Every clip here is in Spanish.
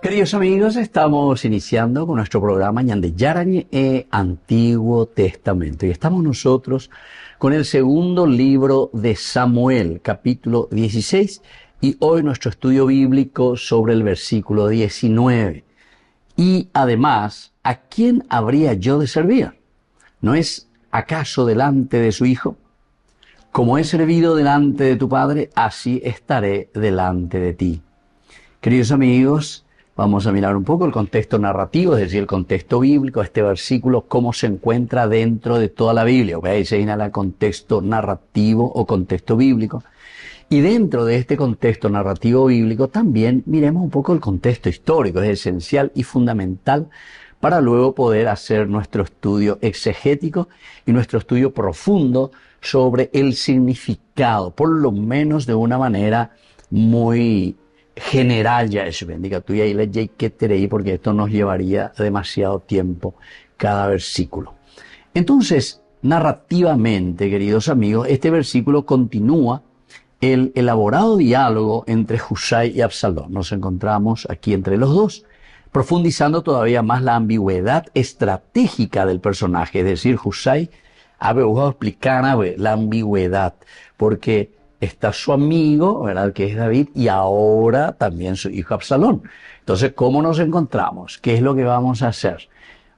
Queridos amigos, estamos iniciando con nuestro programa Ñande Yarañe Antiguo Testamento. Y estamos nosotros con el segundo libro de Samuel, capítulo 16, y hoy nuestro estudio bíblico sobre el versículo 19. Y además, ¿a quién habría yo de servir? ¿No es acaso delante de su hijo? Como he servido delante de tu padre, así estaré delante de ti. Queridos amigos, vamos a mirar un poco el contexto narrativo, es decir, el contexto bíblico, este versículo, cómo se encuentra dentro de toda la Biblia. Ahí se señala contexto narrativo o contexto bíblico. Y dentro de este contexto narrativo bíblico también miremos un poco el contexto histórico, es esencial y fundamental para luego poder hacer nuestro estudio exegético y nuestro estudio profundo sobre el significado, por lo menos de una manera muy general, ya eso bendiga tú y ahí le que teréis, porque esto nos llevaría demasiado tiempo cada versículo. Entonces, narrativamente, queridos amigos, este versículo continúa el elaborado diálogo entre Husai y Absalón. Nos encontramos aquí entre los dos, profundizando todavía más la ambigüedad estratégica del personaje, es decir, Husai ha buscado explicar la ambigüedad, porque está su amigo, ¿verdad?, que es David, y ahora también su hijo Absalón. Entonces, ¿cómo nos encontramos? ¿Qué es lo que vamos a hacer?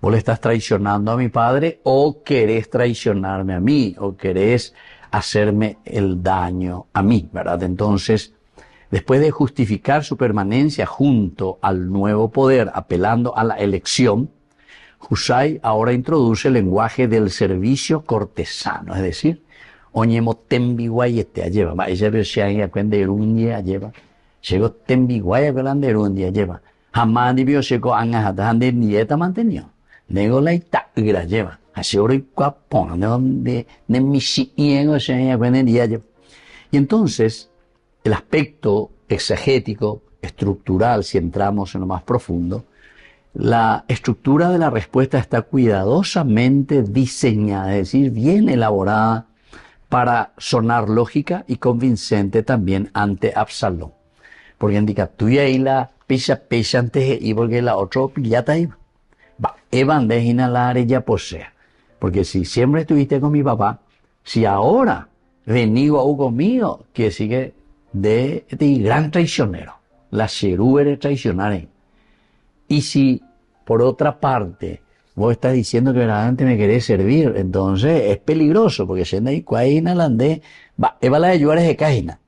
¿Vos le estás traicionando a mi padre o querés traicionarme a mí? ¿O querés hacerme el daño a mí? ¿Verdad? Entonces, después de justificar su permanencia junto al nuevo poder, apelando a la elección, Husai ahora introduce el lenguaje del servicio cortesano, es decir, oñemo tembiguayete lleva, ella versión cuando erunye lleva, llegó tembiguaya pelande erunye lleva, jamás vio llegó angajata ande nieta mantenido, nego la itagra lleva, así oro y cuapón, de misiego se cuando día lleva. Y entonces, el aspecto exegético, estructural, si entramos en lo más profundo, la estructura de la respuesta está cuidadosamente diseñada, es decir, bien elaborada para sonar lógica y convincente también ante Absalón. Porque indica, tú y ahí la pisa antes y porque la otra pillata ahí va, evan de inhalar ella posea. Porque si siempre estuviste con mi papá, si ahora venido a conmigo, que sigue de gran traicionero, la cherú eres traicionar. Y si, por otra parte, vos estás diciendo que verdaderamente me querés servir, entonces es peligroso, porque siendo ahí cuaina landé, va, eva la de ayudar de cágina.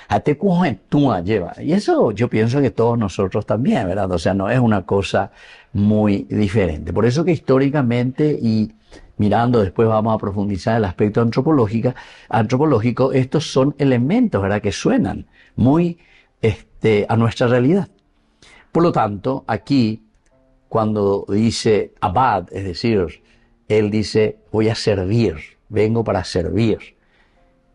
Hate cuentúa lleva. Y eso yo pienso que todos nosotros también, ¿verdad? O sea, no es una cosa muy diferente. Por eso que históricamente y mirando, después vamos a profundizar el aspecto antropológico, estos son elementos, ¿verdad?, que suenan muy a nuestra realidad. Por lo tanto, aquí, cuando dice abad, es decir, él dice, voy a servir, vengo para servir.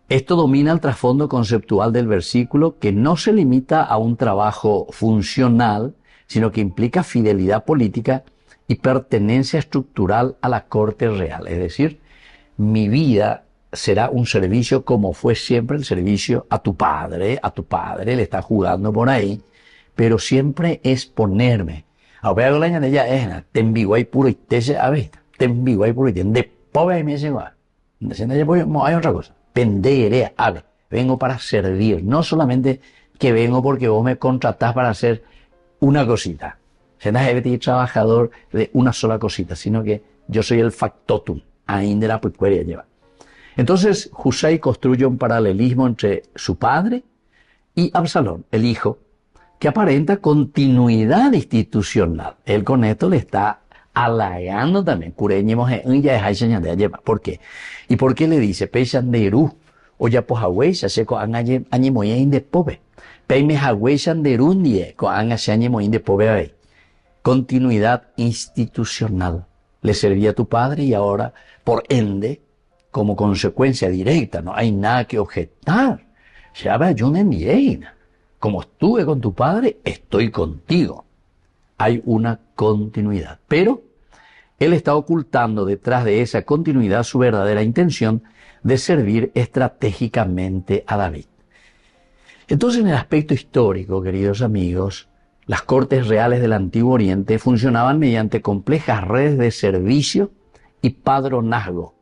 Esto domina el trasfondo conceptual del versículo, que no se limita a un trabajo funcional, sino que implica fidelidad política y pertenencia estructural a la corte real. Es decir, mi vida será un servicio como fue siempre el servicio a tu padre le está jugando por ahí, pero siempre es ponerme. Ahora la ñana ya es te enviguay puro y te se ave, te enviguay puro y te de pobre me se va. Hay otra cosa. Penderea, ave, vengo para servir, no solamente que vengo porque vos me contratás para hacer una cosita. Serás trabajador de una sola cosita, sino que yo soy el factotum, ahí de la pueria lleva. Entonces, Husai construye un paralelismo entre su padre y Absalón, el hijo, que aparenta continuidad institucional. Él con esto le está halagando también. ¿Por qué? ¿Y por qué le dice? Peishan de Eru, o ya po Hawei, se hace con añemoyen de pobe. Peime Hawei shan de Erundie, con añemoyen de pobe. Continuidad institucional. Le servía a tu padre y ahora, por ende, como consecuencia directa, no hay nada que objetar. Se habla de una envidia. Como estuve con tu padre, estoy contigo. Hay una continuidad. Pero él está ocultando detrás de esa continuidad su verdadera intención de servir estratégicamente a David. Entonces, en el aspecto histórico, queridos amigos, Las cortes reales del Antiguo Oriente funcionaban mediante complejas redes de servicio y padronazgo,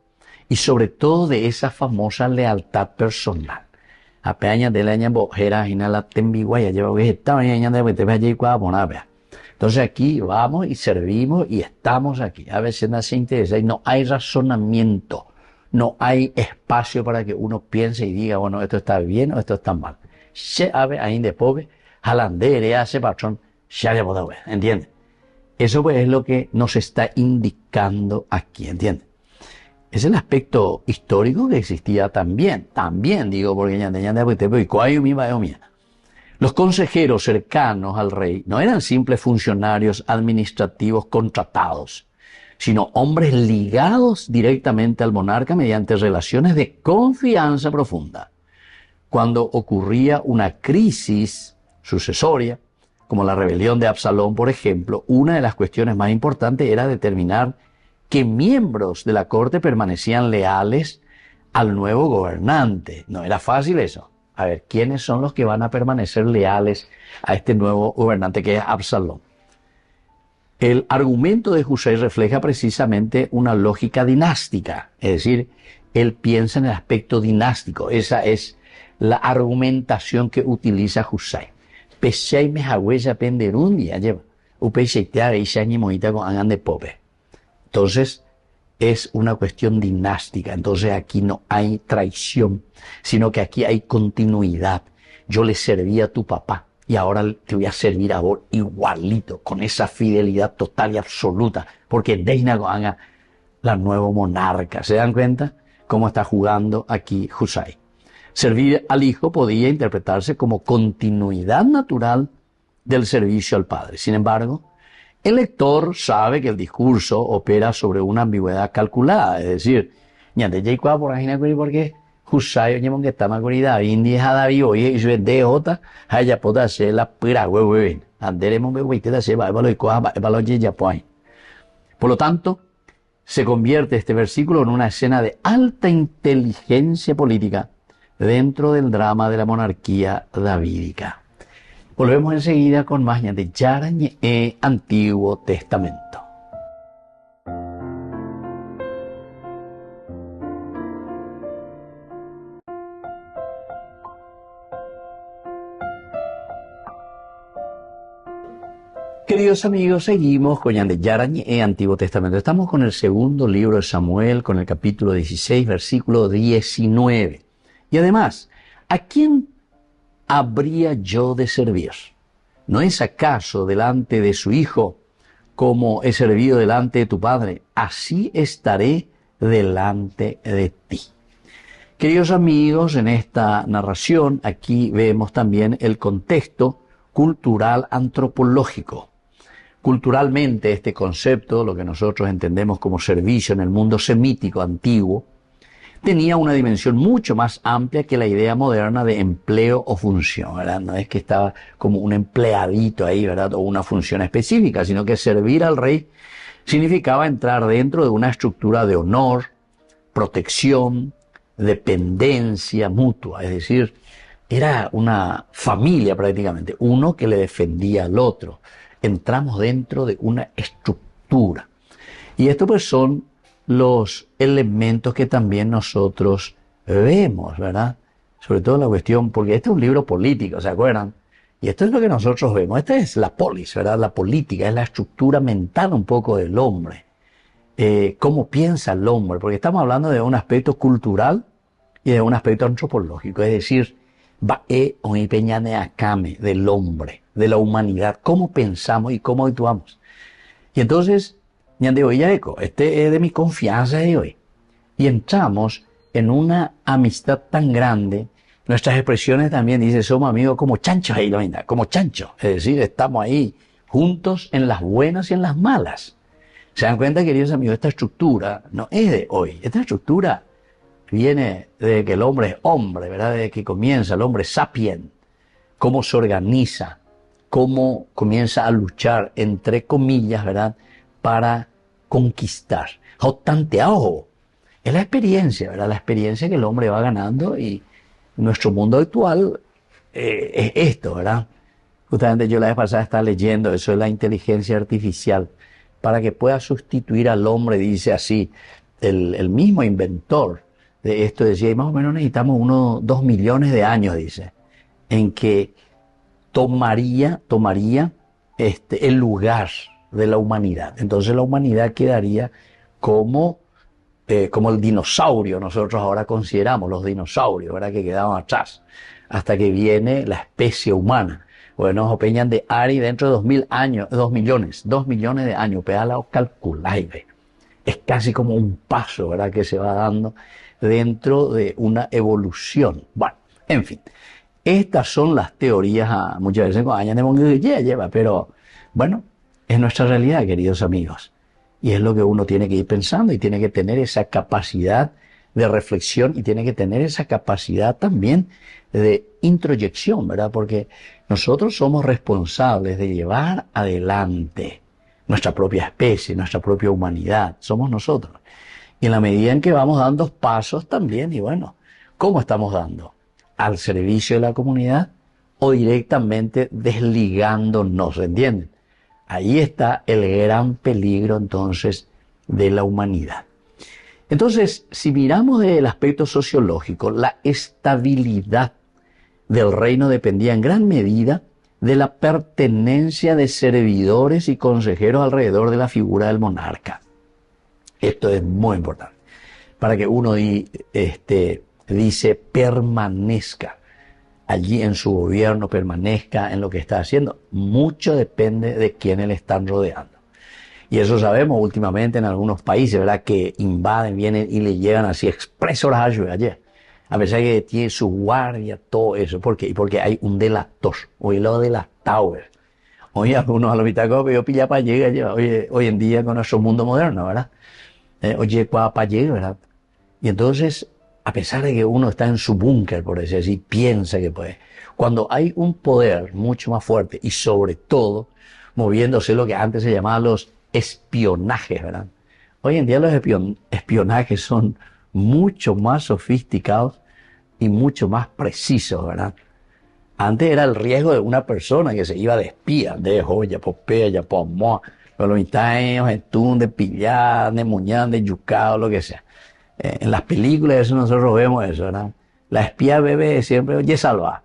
y sobre todo de esa famosa lealtad personal. Apenas de la año bojera y la tembiguaya lleva estaba de entonces aquí vamos y servimos y estamos aquí. A veces no se interesa y no hay razonamiento, no hay espacio para que uno piense y diga, bueno, esto está bien o esto está mal. Se abre ahí de pobre, jalandere hace patrón, ya le puedo ver, ¿entiendes? Eso pues es lo que nos está indicando aquí, ¿entiendes? Es el aspecto histórico que existía también digo, porque ya los consejeros cercanos al rey no eran simples funcionarios administrativos contratados, sino hombres ligados directamente al monarca mediante relaciones de confianza profunda. Cuando ocurría una crisis sucesoria, como la rebelión de Absalón, por ejemplo, una de las cuestiones más importantes era determinar qué miembros de la corte permanecían leales al nuevo gobernante. No era fácil eso. A ver, ¿quiénes son los que van a permanecer leales a este nuevo gobernante que es Absalón? El argumento de Husay refleja precisamente una lógica dinástica, es decir, él piensa en el aspecto dinástico. Esa es la argumentación que utiliza Husay. Peshay me hawaya penderundia lleva. Upesheitea veisha ni moita con angan de pope. Entonces, es una cuestión dinástica. Entonces aquí no hay traición, sino que aquí hay continuidad. Yo le serví a tu papá y ahora te voy a servir a vos igualito, con esa fidelidad total y absoluta, porque Deina Goanga, la nueva monarca. ¿Se dan cuenta cómo está jugando aquí Husay? Servir al hijo podía interpretarse como continuidad natural del servicio al padre. Sin embargo, el lector sabe que el discurso opera sobre una ambigüedad calculada, es decir, porque Husay que está más corrida, India David oye y su DJ haya podido hacer la pira hueven, anderemos que se va a Por lo tanto, se convierte este versículo en una escena de alta inteligencia política dentro del drama de la monarquía davídica. Volvemos enseguida con más de Yarañe Antiguo Testamento. Queridos amigos, seguimos con Yande Yarañe Antiguo Testamento. Estamos con el segundo libro de Samuel, con el capítulo 16, versículo 19. Y además, ¿a quién habría yo de servir? ¿No es acaso delante de su hijo como he servido delante de tu padre? Así estaré delante de ti. Queridos amigos, en esta narración aquí vemos también el contexto cultural antropológico. Culturalmente este concepto, lo que nosotros entendemos como servicio en el mundo semítico antiguo, tenía una dimensión mucho más amplia que la idea moderna de empleo o función, ¿verdad? No es que estaba como un empleadito ahí, ¿verdad? O una función específica, sino que servir al rey significaba entrar dentro de una estructura de honor, protección, dependencia mutua, es decir, era una familia prácticamente, uno que le defendía al otro. Entramos dentro de una estructura. Y esto pues son los elementos que también nosotros vemos, ¿verdad? Sobre todo la cuestión, porque este es un libro político, ¿se acuerdan? Y esto es lo que nosotros vemos. Esta es la polis, ¿verdad? La política, es la estructura mental un poco del hombre. Cómo piensa el hombre, porque estamos hablando de un aspecto cultural y de un aspecto antropológico, es decir, del hombre, de la humanidad, cómo pensamos y cómo actuamos. Y entonces, este es de mi confianza de hoy. Y entramos en una amistad tan grande. Nuestras expresiones también dicen, somos amigos como chanchos ahí, como chanchos. Es decir, estamos ahí juntos en las buenas y en las malas. ¿Se dan cuenta, queridos amigos? Esta estructura no es de hoy. Esta estructura viene de que el hombre es hombre, ¿verdad? Desde que comienza el hombre sapien, cómo se organiza, cómo comienza a luchar, entre comillas, ¿verdad?, para conquistar. Es la experiencia, ¿verdad? La experiencia que el hombre va ganando, y nuestro mundo actual es esto, ¿verdad? Justamente yo la vez pasada estaba leyendo eso de la inteligencia artificial para que pueda sustituir al hombre, dice así, el mismo inventor de esto decía, y más o menos necesitamos unos 2 millones de años, dice, en que tomaría el lugar de la humanidad. Entonces la humanidad quedaría como el dinosaurio, nosotros ahora consideramos los dinosaurios, ¿verdad? Que quedaban atrás, hasta que viene la especie humana. Bueno, opeñan de Ari dentro de 2000 años, 2 millones de años, pedala o calculáis, es casi como un paso, ¿verdad? Que se va dando dentro de una evolución. Bueno, en fin, estas son las teorías, muchas veces con años de lleva, pero bueno, es nuestra realidad, queridos amigos. Y es lo que uno tiene que ir pensando y tiene que tener esa capacidad de reflexión y tiene que tener esa capacidad también de introyección, ¿verdad? Porque nosotros somos responsables de llevar adelante nuestra propia especie, nuestra propia humanidad, somos nosotros. Y en la medida en que vamos dando pasos también, y bueno, ¿cómo estamos dando? ¿Al servicio de la comunidad o directamente desligándonos, ¿entienden? Ahí está el gran peligro entonces de la humanidad. Entonces, si miramos desde el aspecto sociológico, la estabilidad del reino dependía en gran medida de la pertenencia de servidores y consejeros alrededor de la figura del monarca. Esto es muy importante. Para que uno dice permanezca allí en su gobierno, permanezca en lo que está haciendo, mucho depende de quiénes le están rodeando. Y eso sabemos últimamente en algunos países, ¿verdad? Que invaden, vienen y le llegan así expreso las ayudas ayer. A pesar que tiene su guardia, todo eso. ¿Por qué? Porque hay un delator. Hoy lo delatado. Hoy algunos a la mitad que yo pilla para llegar. Hoy en día con nuestro mundo moderno, ¿verdad? Oye, para llegar, ¿verdad? Y entonces, a pesar de que uno está en su búnker, por decir así, piensa que puede. Cuando hay un poder mucho más fuerte y sobre todo moviéndose lo que antes se llamaba los espionajes, ¿verdad? Hoy en día los espionajes son mucho más sofisticados y mucho más precisos, ¿verdad? Antes era el riesgo de una persona que se iba de espía, de joya, popea, pomó, pero los años, de pillar, de muñán, de yucado, lo que sea. En las películas eso nosotros vemos eso, ¿verdad? La espía bebe siempre, oye, salva.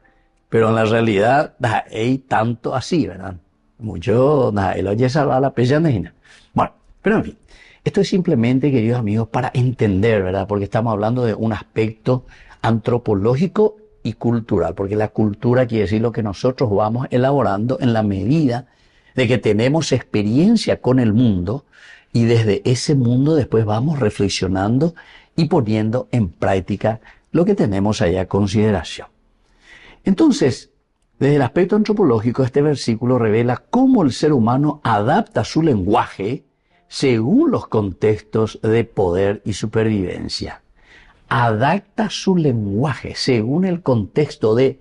Pero en la realidad, hay tanto así, ¿verdad? Mucho, el oye, salva la pellanina. Bueno, pero en fin, esto es simplemente, queridos amigos, para entender, ¿verdad? Porque estamos hablando de un aspecto antropológico y cultural, porque la cultura quiere decir lo que nosotros vamos elaborando en la medida de que tenemos experiencia con el mundo y desde ese mundo después vamos reflexionando y poniendo en práctica lo que tenemos allá a consideración. Entonces, desde el aspecto antropológico, este versículo revela cómo el ser humano adapta su lenguaje según los contextos de poder y supervivencia. Adapta su lenguaje según el contexto de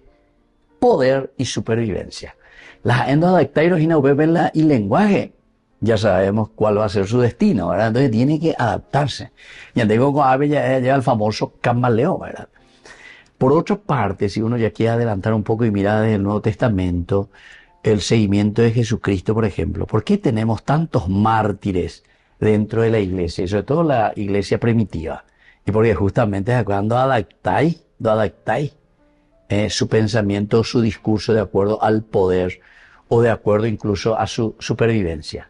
poder y supervivencia. Las adaptairos y lenguaje, ya sabemos cuál va a ser su destino, ¿verdad? Entonces tiene que adaptarse. Ya tengo con Ave ya lleva el famoso camaleón, ¿verdad? Por otra parte, si uno ya quiere adelantar un poco y mirar desde el Nuevo Testamento, el seguimiento de Jesucristo, por ejemplo, ¿por qué tenemos tantos mártires dentro de la iglesia? Y sobre todo la iglesia primitiva. Y porque justamente es cuando adaptáis su pensamiento, su discurso de acuerdo al poder o de acuerdo incluso a su supervivencia.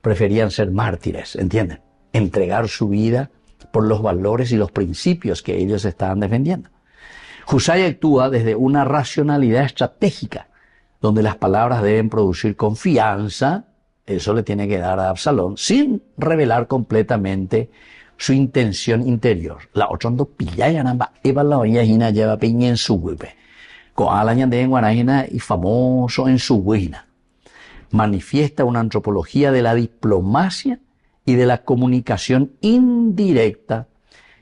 Preferían ser mártires, ¿entienden? Entregar su vida por los valores y los principios que ellos estaban defendiendo. Husay actúa desde una racionalidad estratégica, donde las palabras deben producir confianza, eso le tiene que dar a Absalón, sin revelar completamente su intención interior. La otra no pilla ya namba, eva la oña lleva peña en su huepe. Con alaña de guanajina y famoso en su huina. Manifiesta una antropología de la diplomacia y de la comunicación indirecta.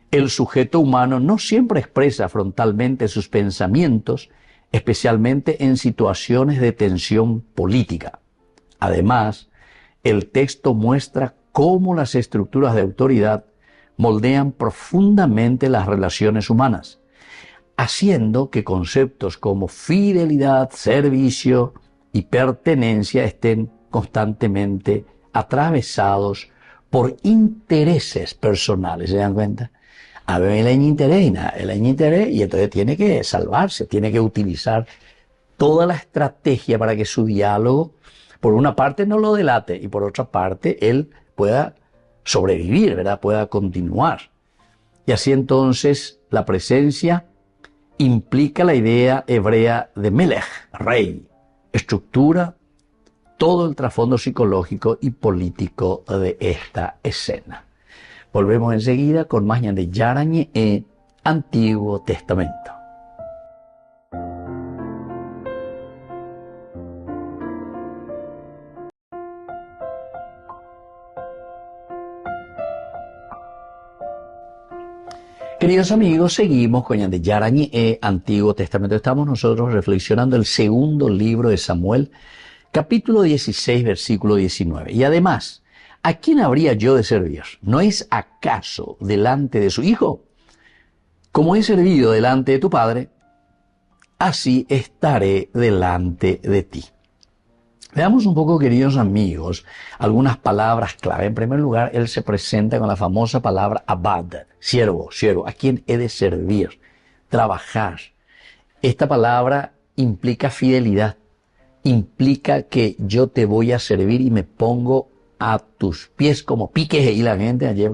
El sujeto humano no siempre expresa frontalmente sus pensamientos, especialmente en situaciones de tensión política. Además, el texto muestra cómo las estructuras de autoridad moldean profundamente las relaciones humanas, haciendo que conceptos como fidelidad, servicio y pertenencia estén constantemente atravesados por intereses personales, ¿se dan cuenta? A ver, el interés y entonces tiene que salvarse, tiene que utilizar toda la estrategia para que su diálogo, por una parte, no lo delate y por otra parte, él pueda sobrevivir, ¿verdad? Pueda continuar. Y así entonces la presencia implica la idea hebrea de Melech, rey, estructura todo el trasfondo psicológico y político de esta escena. Volvemos enseguida con más de Yarañe e Antiguo Testamento. Queridos amigos, seguimos con de Yarañe e Antiguo Testamento. Estamos nosotros reflexionando el segundo libro de Samuel, capítulo 16, versículo 19. Y además, ¿a quién habría yo de servir? ¿No es acaso delante de su hijo? Como he servido delante de tu padre, así estaré delante de ti. Veamos un poco, queridos amigos, algunas palabras clave. En primer lugar, él se presenta con la famosa palabra abad, siervo, a quien he de servir, trabajar. Esta palabra implica fidelidad, implica que yo te voy a servir y me pongo a tus pies como piques y la gente allí.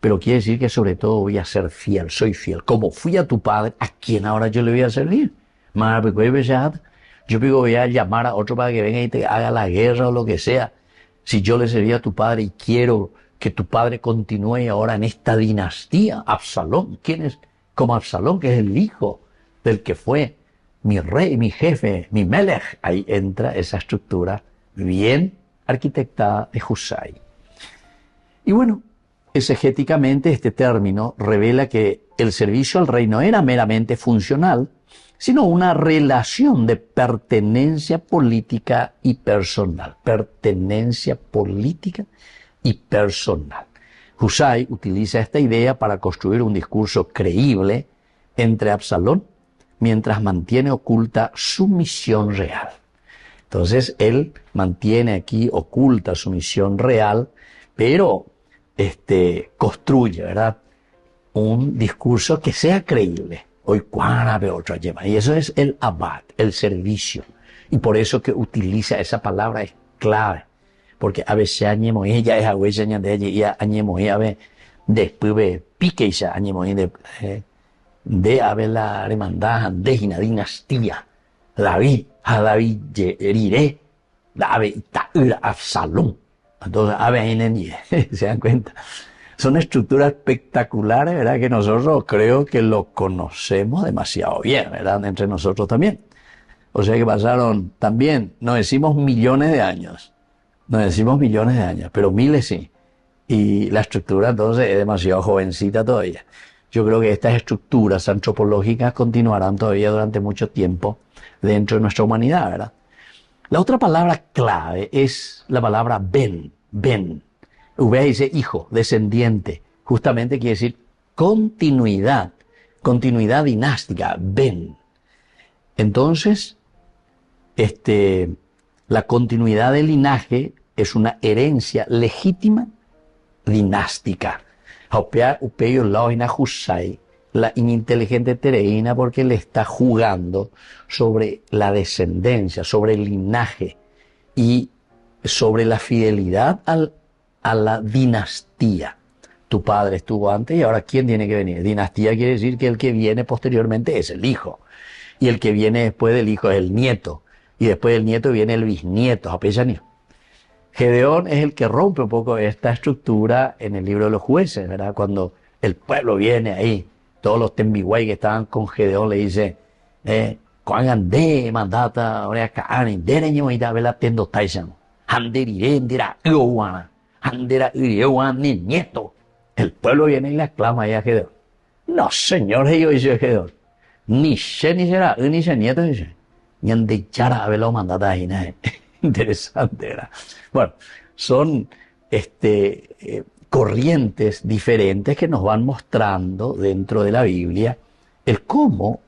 Pero quiere decir que sobre todo voy a ser fiel, soy fiel. Como fui a tu padre, ¿a quién ahora yo le voy a servir? Yo voy a llamar a otro para que venga y te haga la guerra o lo que sea. Si yo le serví a tu padre y quiero que tu padre continúe ahora en esta dinastía, Absalón, ¿quién es como Absalón? Que es el hijo del que fue mi rey, mi jefe, mi Melech. Ahí entra esa estructura bien arquitectada de Husay. Y bueno, exegéticamente este término revela que el servicio al rey no era meramente funcional, sino una relación de pertenencia política y personal. Pertenencia política y personal. Husay utiliza esta idea para construir un discurso creíble entre Absalón, mientras mantiene oculta su misión real. Entonces, él mantiene aquí oculta su misión real, pero construye, ¿verdad?, un discurso que sea creíble. Hoy otra lleva. Y eso es el abad, el servicio. Y por eso que utiliza esa palabra es clave. Porque a veces añemo ella es a veces de ella y añemo ella ve después ve pique ya añemo de haber la hermandad de una dinastía. David yeriré David ta'ura Absalón. Entonces se dan cuenta. Son estructuras espectaculares, ¿verdad? Que nosotros creo que lo conocemos demasiado bien, ¿verdad? Entre nosotros también. O sea que pasaron también, no decimos millones de años, pero miles sí. Y la estructura entonces es demasiado jovencita todavía. Yo creo que estas estructuras antropológicas continuarán todavía durante mucho tiempo dentro de nuestra humanidad, ¿verdad? La otra palabra clave es la palabra ben. V dice hijo, descendiente. Justamente quiere decir continuidad dinástica, ben. Entonces, la continuidad del linaje es una herencia legítima dinástica. La ininteligente Tereina porque le está jugando sobre la descendencia, sobre el linaje y sobre la fidelidad a la dinastía. Tu padre estuvo antes y ahora ¿quién tiene que venir? Dinastía quiere decir que el que viene posteriormente es el hijo. Y el que viene después del hijo es el nieto. Y después del nieto viene el bisnieto. Gedeón es el que rompe un poco esta estructura en el libro de los jueces, ¿verdad? Cuando el pueblo viene ahí, todos los tembiguay que estaban con Gedeón le dice, cuando de mandata, ahora caen, dereño y da vela tendo taisan, handerirendira, Andera ni nieto. El pueblo viene y le aclama ahí a Gedeón. No, señor, yo dice Gedeón. Ni se ni será, ni se nieto dice. Ni han de echar a verlo mandada ahí, ¿no? Interesante, ¿verdad? Bueno, son corrientes diferentes que nos van mostrando dentro de la Biblia el cómo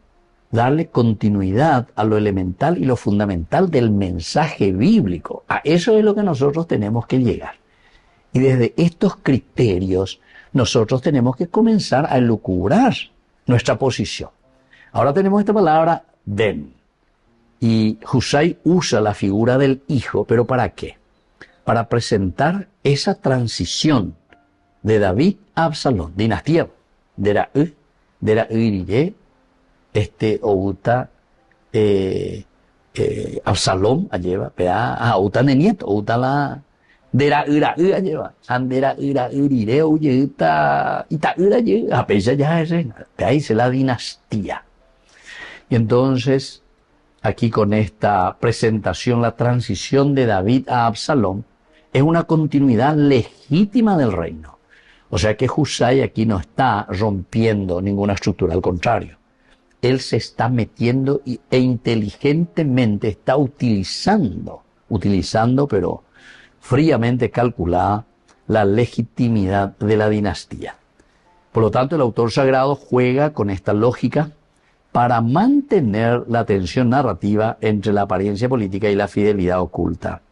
darle continuidad a lo elemental y lo fundamental del mensaje bíblico. A eso es lo que nosotros tenemos que llegar. Y desde estos criterios nosotros tenemos que comenzar a elucubrar nuestra posición. Ahora tenemos esta palabra ben. Y Husay usa la figura del hijo, ¿pero para qué? Para presentar esa transición de David a Absalón, dinastía de la Irije, outa Absalom lleva, outa de nieto, outa la de la lleva, andera irire oye ita lleva, apesa ya es ahí se la dinastía. Y entonces aquí con esta presentación, la transición de David a Absalón es una continuidad legítima del reino. O sea que Husay aquí no está rompiendo ninguna estructura, al contrario. Él se está metiendo e inteligentemente está utilizando, pero fríamente calculada, la legitimidad de la dinastía. Por lo tanto, el autor sagrado juega con esta lógica para mantener la tensión narrativa entre la apariencia política y la fidelidad oculta.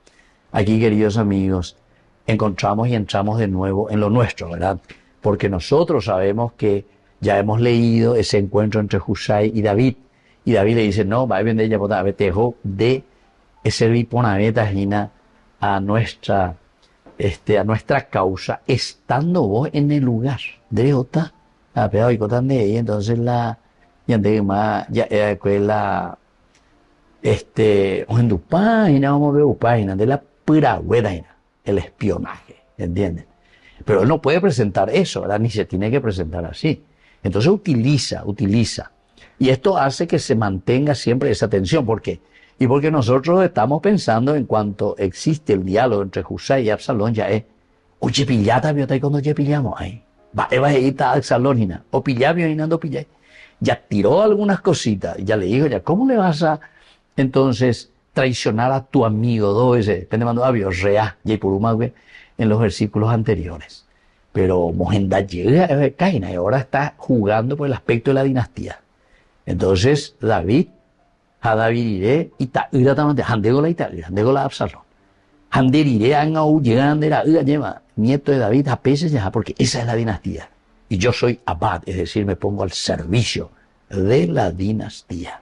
Aquí, queridos amigos, encontramos y entramos de nuevo en lo nuestro, ¿verdad? Porque nosotros sabemos que ya hemos leído ese encuentro entre Husay y David. Y David le dice, no, va a vender ya por tejo de servir por a nuestra causa, estando vos en el lugar. De otra, y entonces la ya en tu página vamos a ver página de la pura el espionaje, ¿entienden? Pero él no puede presentar eso, ¿verdad? Ni se tiene que presentar así. Entonces utiliza. Y esto hace que se mantenga siempre esa tensión. ¿Por qué? Y porque nosotros estamos pensando en cuanto existe el diálogo entre Husay y Absalón, ya es, oye, pillata, vio cuando ya pillamos ahí. Va a ir a Absalón, o pillar, no pillar. Ya tiró algunas cositas, ya le dijo, ya, ¿cómo le vas a, entonces, traicionar a tu amigo? Dos veces, te mandó a rea, y por en los versículos anteriores. Pero Mojenda llega a Caina y ahora está jugando por el aspecto de la dinastía. Entonces, David iré y ta'ira tamante, handego la Italia, handego la Absalón. Handeriré angau llegandera lleva nieto de David a peces ya, porque esa es la dinastía. Y yo soy abad, es decir, me pongo al servicio de la dinastía.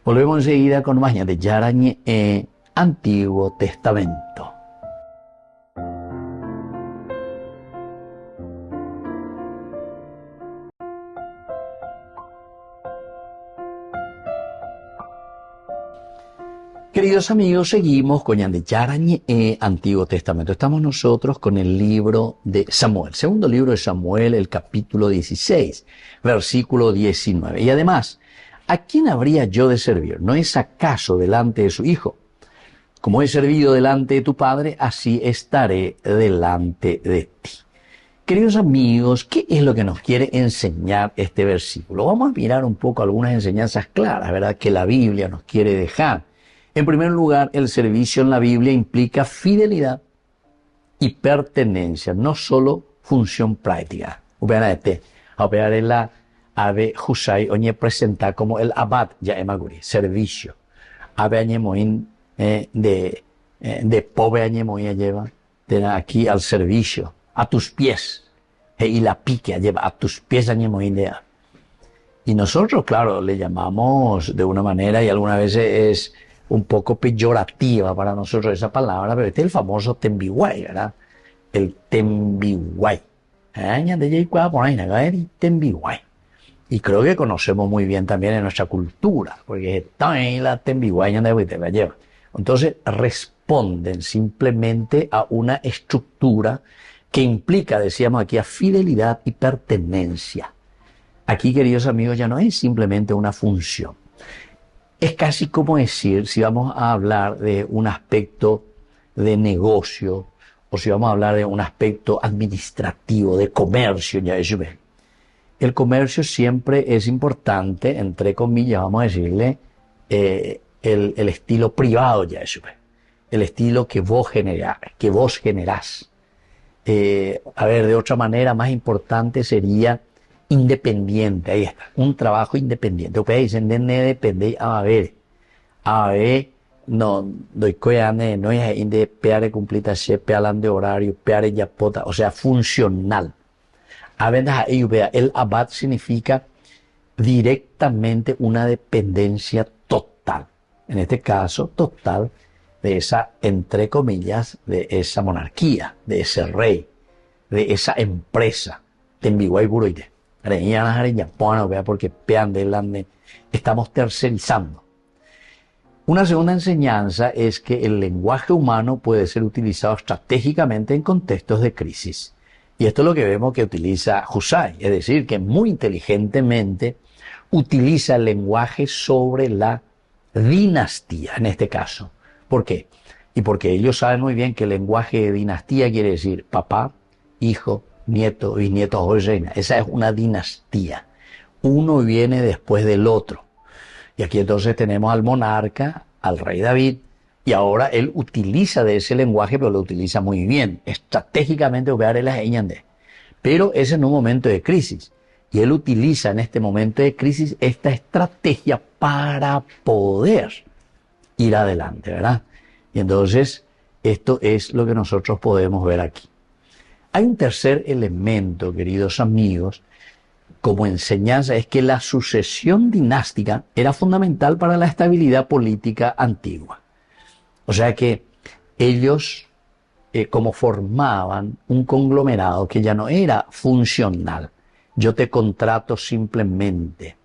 Volvemos enseguida con más de Yarañe Antiguo Testamento. Queridos amigos, seguimos con Yarañe Antiguo Testamento. Estamos nosotros con el libro de Samuel, segundo libro de Samuel, el capítulo 16, versículo 19. Y además, ¿a quién habría yo de servir? ¿No es acaso delante de su hijo? Como he servido delante de tu padre, así estaré delante de ti. Queridos amigos, ¿qué es lo que nos quiere enseñar este versículo? Vamos a mirar un poco algunas enseñanzas claras, ¿verdad?, que la Biblia nos quiere dejar. En primer lugar, el servicio en la Biblia implica fidelidad y pertenencia, no solo función práctica. La ave Husay oñe presenta como el abad ya emaguri, servicio. Ave añemoín de pobre añemoín lleva aquí al servicio, a tus pies. Y la pique lleva a tus pies añemoín de. Y nosotros, claro, le llamamos de una manera y algunas veces es un poco peyorativa para nosotros esa palabra, pero este es el famoso tembiway, ¿verdad? El tembiway. Y creo que conocemos muy bien también en nuestra cultura, porque está ahí la tembiway. Entonces responden simplemente a una estructura que implica, decíamos aquí, a fidelidad y pertenencia. Aquí, queridos amigos, ya no es simplemente una función. Es casi como decir, si vamos a hablar de un aspecto de negocio, o si vamos a hablar de un aspecto administrativo, de comercio, ya eso ven. El comercio siempre es importante, entre comillas, vamos a decirle, el estilo privado, ya eso ven. El estilo que vos generás. De otra manera, más importante sería independiente, ahí está, un trabajo independiente. Ustedes dicen, de depende, a ver, no, doy coyane, no es de peare cumplita, se pealan de horario, peare yapota, o sea, funcional. A ver, el abad significa directamente una dependencia total. En este caso, total de esa, entre comillas, de esa monarquía, de ese rey, de esa empresa. De Enviguay Buruide. Porque estamos tercerizando. Una segunda enseñanza es que el lenguaje humano puede ser utilizado estratégicamente en contextos de crisis. Y esto es lo que vemos que utiliza Husay, es decir, que muy inteligentemente utiliza el lenguaje sobre la dinastía, en este caso. ¿Por qué? Y porque ellos saben muy bien que el lenguaje de dinastía quiere decir papá, hijo, nieto, bisnieto o reina. Esa es una dinastía. Uno viene después del otro. Y aquí entonces tenemos al monarca, al rey David, y ahora él utiliza de ese lenguaje, pero lo utiliza muy bien. Estratégicamente, pero es en un momento de crisis. Y él utiliza en este momento de crisis esta estrategia para poder ir adelante, ¿verdad? Y entonces, esto es lo que nosotros podemos ver aquí. Hay un tercer elemento, queridos amigos, como enseñanza, es que la sucesión dinástica era fundamental para la estabilidad política antigua. O sea que ellos, como formaban un conglomerado que ya no era funcional, yo te contrato simplemente.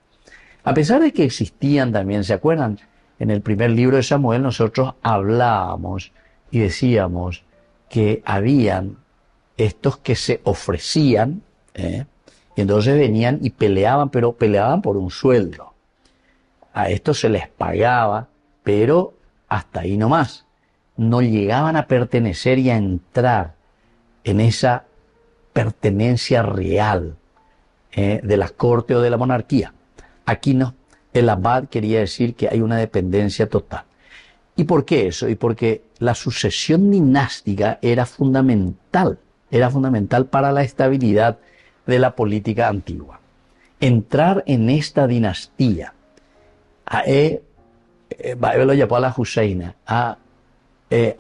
A pesar de que existían también, ¿se acuerdan? En el primer libro de Samuel nosotros hablábamos y decíamos que habían estos que se ofrecían, y entonces venían y peleaban, pero peleaban por un sueldo. A estos se les pagaba, pero hasta ahí nomás. No llegaban a pertenecer y a entrar en esa pertenencia real de la corte o de la monarquía. Aquí no. El abad quería decir que hay una dependencia total. ¿Y por qué eso? Y porque la sucesión dinástica era fundamental para la estabilidad de la política antigua. Entrar en esta dinastía, lo llamó a la Husaina, es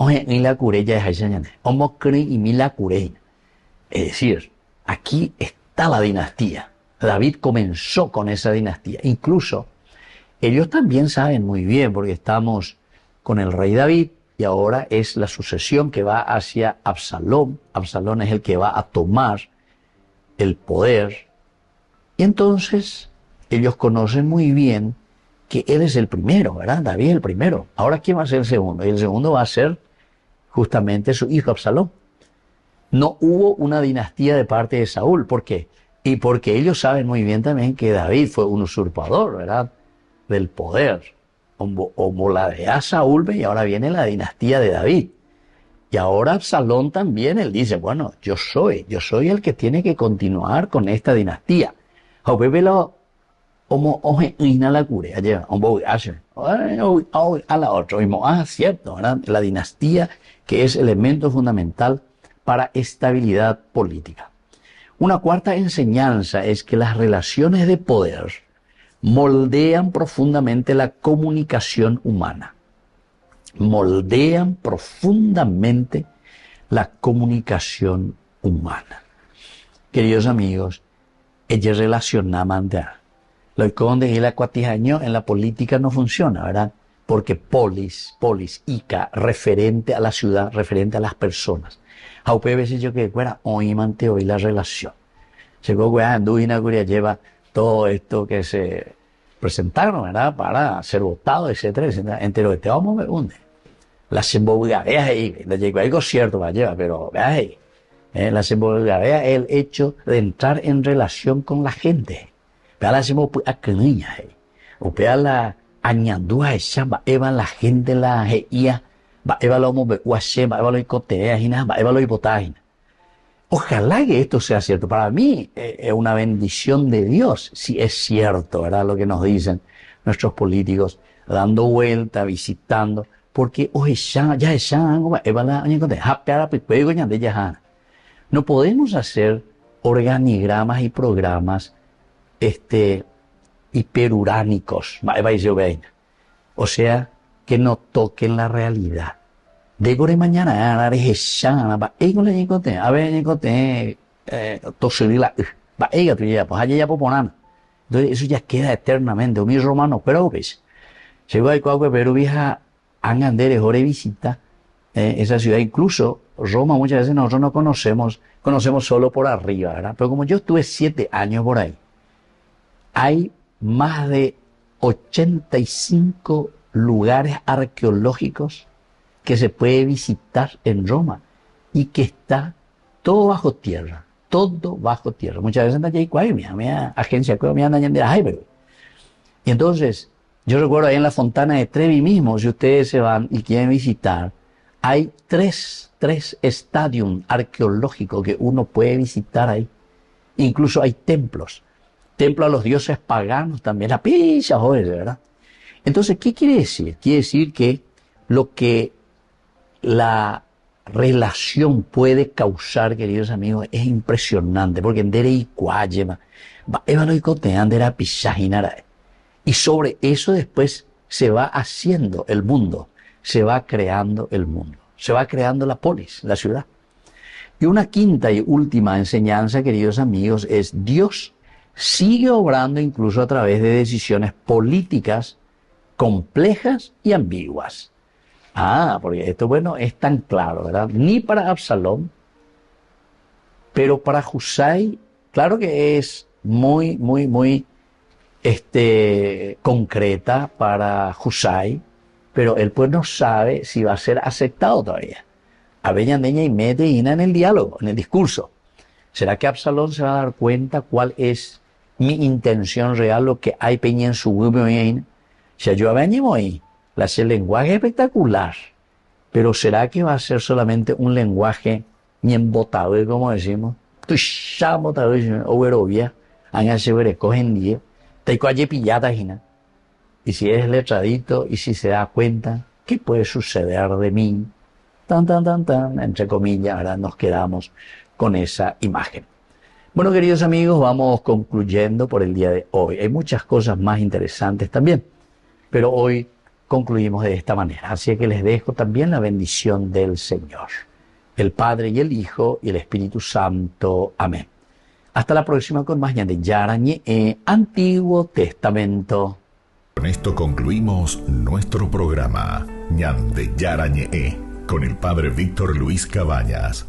decir, aquí está la dinastía. David comenzó con esa dinastía. Incluso ellos también saben muy bien, porque estamos con el rey David y ahora es la sucesión que va hacia Absalón. Absalón es el que va a tomar el poder. Y entonces ellos conocen muy bien que él es el primero, ¿verdad? David es el primero. Ahora, ¿quién va a ser el segundo? Y el segundo va a ser justamente su hijo Absalón. No hubo una dinastía de parte de Saúl. ¿Por qué? Y porque ellos saben muy bien también que David fue un usurpador, ¿verdad? Del poder. Como la de Saúl, y ahora viene la dinastía de David. Y ahora Absalón también, él dice, bueno, yo soy el que tiene que continuar con esta dinastía. Cierto, ¿verdad? La dinastía que es elemento fundamental para estabilidad política. Una cuarta enseñanza es que las relaciones de poder moldean profundamente la comunicación humana. Moldean profundamente la comunicación humana. Queridos amigos, ellos relacionaban lo que la cuatijaño en la política no funciona, ¿verdad? Porque polis, ica, referente a la ciudad, referente a las personas. Haupe veces yo que fuera hoy manteo y la relación. Según lleva todo esto que se presentaron, ¿verdad? Para ser votado, etcétera, etcétera. Entero de te vamos a ver dónde. La semboga, veas ahí, le llegó algo cierto para llevar, pero veas ahí. La semboga, veas el hecho de entrar en relación con la gente. Vea la semboga a canilla, o vea la añandúa esa, va eva la gente la geía, va eva lo mo becuache, va eva lo icotea, va eva lo hipotágina. Ojalá que esto sea cierto. Para mí es una bendición de Dios, si es cierto, ¿verdad? Lo que nos dicen nuestros políticos, dando vuelta, visitando, porque no podemos hacer organigramas y programas hiperuránicos, o sea, que no toquen la realidad. De gore mañana, a ver, entonces eso ya queda eternamente. O mi romano, pero ves, llegó a pero vieja, Angandere, Jore visita esa ciudad. Incluso Roma muchas veces nosotros no conocemos solo por arriba, ¿verdad? Pero como yo estuve 7 años por ahí, hay más de 85 lugares arqueológicos que se puede visitar en Roma y que está todo bajo tierra, todo bajo tierra. Muchas veces anda ahí, mi agencia, mi anda y entonces, yo recuerdo ahí en la Fontana de Trevi mismo, si ustedes se van y quieren visitar, hay tres estadios arqueológicos que uno puede visitar ahí. Incluso hay templos a los dioses paganos también, la pilla, joder, ¿verdad? Entonces, ¿qué quiere decir? Quiere decir que lo que la relación puede causar, queridos amigos, es impresionante, porque en Derei Cuayema, y sobre eso después se va haciendo el mundo, se va creando el mundo, se va creando la polis, la ciudad. Y una quinta y última enseñanza, queridos amigos, es Dios sigue obrando incluso a través de decisiones políticas complejas y ambiguas. Porque esto, bueno, es tan claro, ¿verdad? Ni para Absalón, pero para Husay, claro que es muy concreta para Husay, pero él pues no sabe si va a ser aceptado todavía. Aveñandeña y Medellín en el diálogo, en el discurso. ¿Será que Absalón se va a dar cuenta cuál es mi intención real, lo que hay peña en su huevo? Si yo aveñemos ahí, el lenguaje espectacular, pero ¿será que va a ser solamente un lenguaje ni embotado, como decimos? Tu ya embotado, o verovia, háganse ver, cogen día. Y si es letradito y si se da cuenta, ¿qué puede suceder de mí? Entre comillas, ahora nos quedamos con esa imagen. Bueno, queridos amigos, vamos concluyendo por el día de hoy. Hay muchas cosas más interesantes también, pero hoy concluimos de esta manera. Así que les dejo también la bendición del Señor, el Padre y el Hijo y el Espíritu Santo. Amén. Hasta la próxima con más de Yarañe, Antiguo Testamento. Con esto concluimos nuestro programa Ñande Yarañe con el Padre Víctor Luis Cabañas.